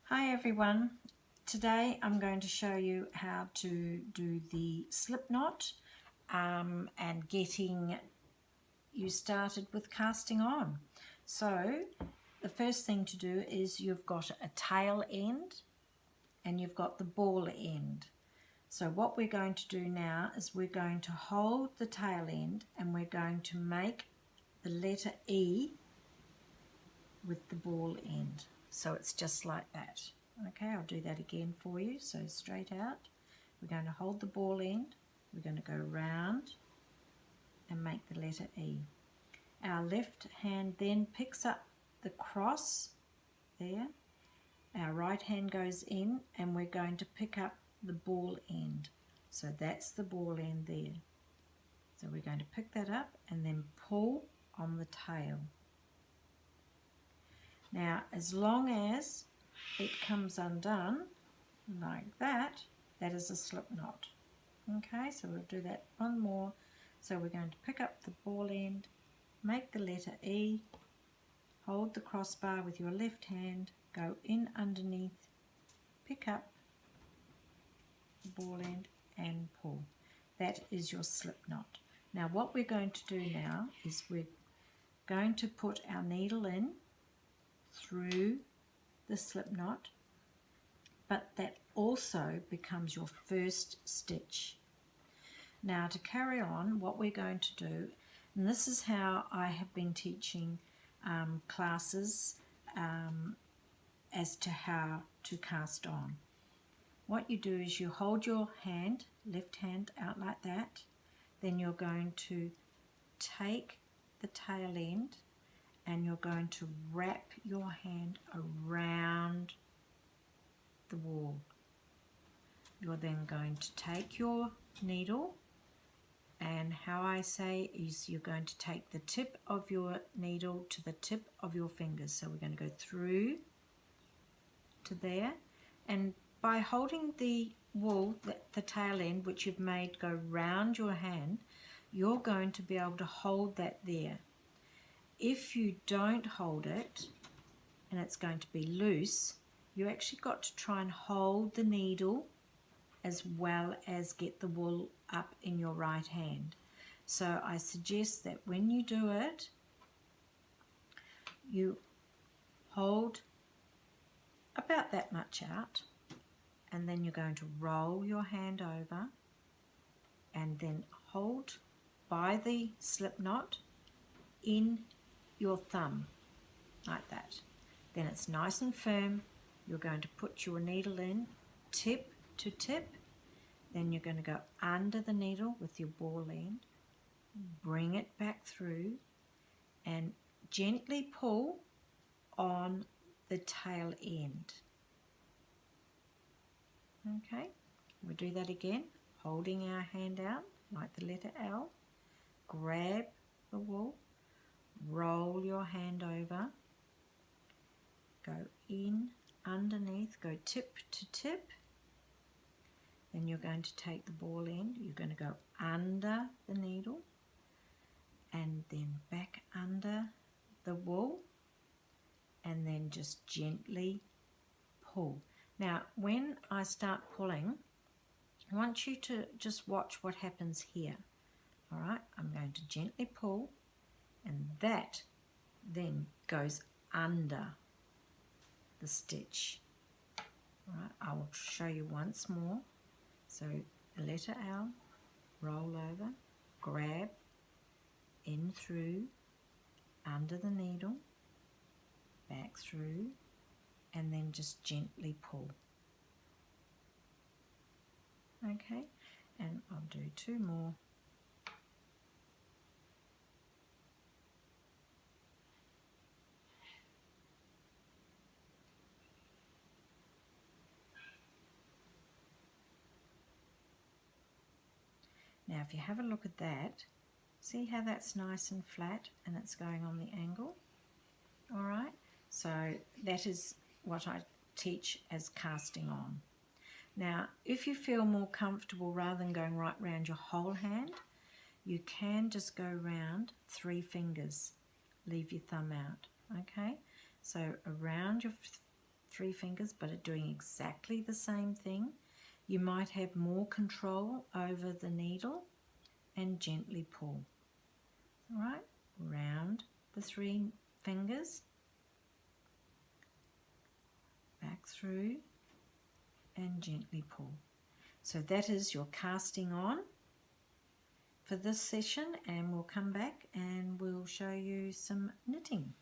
Hi everyone, today I'm going to show you how to do the slip knot and getting you started with casting on. So the first thing to do is you've got a tail end and you've got the ball end. So what we're going to do now is we're going to hold the tail end and we're going to make the letter E with the ball end. So it's just like that. Okay, I'll do that again for you. So straight out, we're going to hold the ball end, we're going to go round and make the letter E. Our left hand then picks up the cross there, our right hand goes in and we're going to pick up the ball end. So that's the ball end there. So we're going to pick that up and then pull on the tail. Now as long as it comes undone like that, that is a slip knot. Okay, so we'll do that one more. So we're going to pick up the ball end, make the letter E, hold the crossbar with your left hand, go in underneath, pick up the ball end and pull. That is your slip knot. Now what we're going to do now is we're going to put our needle in through the slip knot, but that also becomes your first stitch. Now to carry on, what we're going to do, and this is how I have been teaching classes as to how to cast on. What you do is you hold your hand, left hand out like that, then you're going to take the tail end and you're going to wrap your hand around the wall. You're then going to take your needle, and how I say is you're going to take the tip of your needle to the tip of your fingers. So we're going to go through to there, and by holding the wool, the tail end which you've made go round your hand, you're going to be able to hold that there. If you don't hold it and it's going to be loose, you actually got to try and hold the needle as well as get the wool up in your right hand. So I suggest that when you do it, you hold about that much out, and then you're going to roll your hand over and then hold by the slip knot in your thumb like that. Then it's nice and firm. You're going to put your needle in tip to tip, then you're going to go under the needle with your ball end, bring it back through and gently pull on the tail end. Okay, we'll do that again, holding our hand out like the letter L, grab the wool, roll your hand over, go in underneath, go tip to tip, then you're going to take the ball end, you're going to go under the needle and then back under the wool and then just gently pull. Now when I start pulling, I want you to just watch what happens here. Alright, I'm going to gently pull and that then goes under the stitch. Alright, I will show you once more. So the letter L, roll over, grab, in through, under the needle, back through, and then just gently pull. Okay, and I'll do two more. Now if you have a look at that, see how that's nice and flat and it's going on the angle? Alright, so that is what I teach as casting on. Now if you feel more comfortable rather than going right round your whole hand, you can just go round 3 fingers, leave your thumb out. Okay, so around your 3 fingers but are doing exactly the same thing. You might have more control over the needle and gently pull. All right, round the 3 fingers, back through and gently pull. So that is your casting on for this session, and we'll come back and we'll show you some knitting.